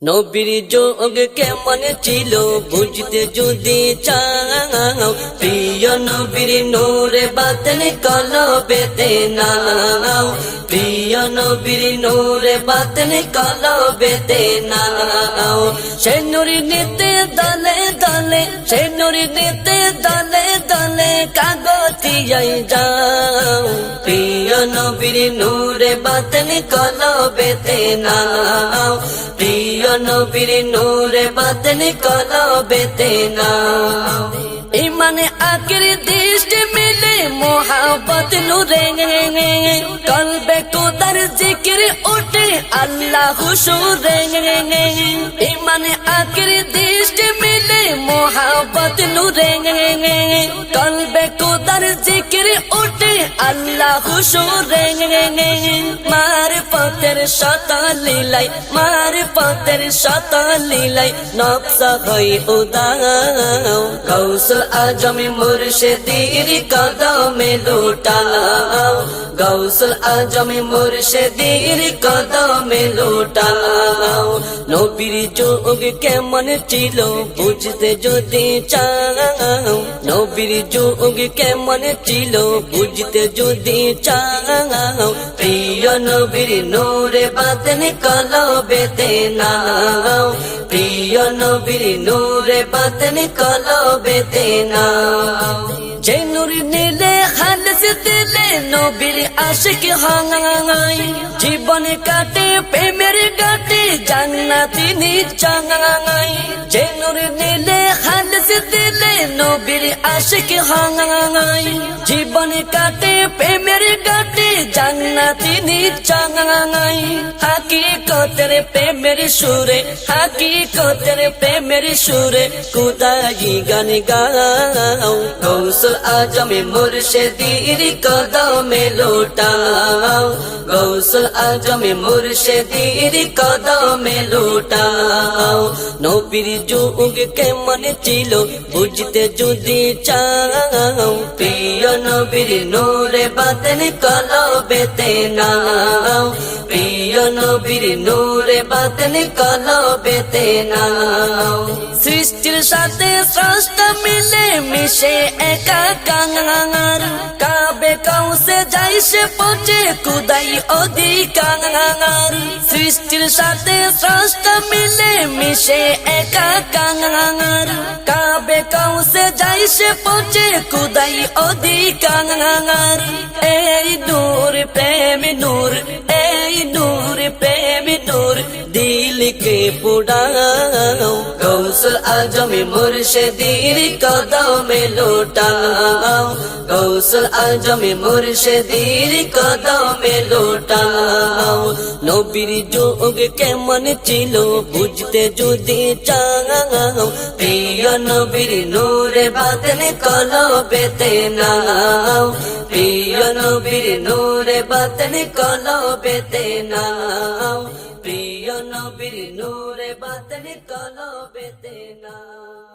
নবীর যোগ কেমন ছিল বুঝতে যদি চাও, প্রিয় নবীর নূরে বাতন কলবেতে নাও, প্রিয় নবীর নূরে বাতন কলবেতে নাও। সে নূর নিতে দলে দলে, সে নূর নিতে দলে দলে কাগতিয়াই যাও, প্রিয় নবীর নূরে বাতন কলবেতে নাও, প্রিয় নবীর নূরে বাতন কলবেতে নাও। ইমানে আখির দৃষ্টি মিলে মোহাব্বত নূরে, কলবে খুদার জিকির উঠে আল্লাহ হুজুরে। ইমানে আখির দৃষ্টি মিলে মোহাব্বত নূরে, কলবে খুদার জিকির উঠে আল্লাহ হুজুরে। মারফতের শত লীলাই, মারফতের শত লীলাই নকশা হই উদাও, গৌসুল আজম মুর্শিদের কদমে লুটাও, গৌসুল আজম মুর্শিদের কদমে লুটাও। নবীর যোগ কেমন ছিল বুঝতে যদি চাও, নবীর যোগ কেমন ছিল বুঝতে যদি চাও, প্রিয় নবীর নূরে বাতন কলবেতে নাও, প্রিয় নবীর নূরে বাতন কলবেতে নাও। যে নূর নিলে খালিস দিলে নবীর আশিক হয়, জীবন কাটে প্রেমের ঘাটে জান্নাতি নিচাই। যে নূর নিলে খালিস দিলে নবীর আশিক হয়, জীবন কাটে প্রেমের ঘাটে জান্নাতি নিচাই। হাকিকতের প্রেমের সুরে, হাকিকতের প্রেমের সুরে খুদাই গান গাও, গৌসুল আজম মুর্শিদের কদমে লুটাও, গৌসুল আজম মুর্শিদের কদমে লুটাও। নবীর যোগ কেমন ছিল বুঝতে যদি চাও, প্রিয় নবীর নূরে বাতন কলবেতে নাও, প্রিয় নবীর নূরে বাতন কলবেতে নাও। সৃষ্টির সাথে স্রষ্টা মিলে মিশে একাকার, কাবে কাউসে যাই সে পৌঁছে খুদাই অধিকার। সৃষ্টির সাথে স্রষ্টা মিলে মিশে একাকার, কাবে কাউসে যাই সে পৌঁছে খুদাই অধিকার। এই নূর প্রেম নূর, এই নূর প্রেম নূর দিলকে পুড়াও, গৌসুল আজম মুর্শিদের কদমে লুটাও, গৌসুল আজম মুর্শিদের কদমে লুটাও। নবীর যোগ কেমন ছিল বুঝতে যদি চাও, প্রিয় নবীর নূরে বাতন কলবেতে নাও, প্রিয় নবীর নূরে বাতন কলবেতে নাও, প্রিয় নবীর নূরে বাতন কলবেতে নাও।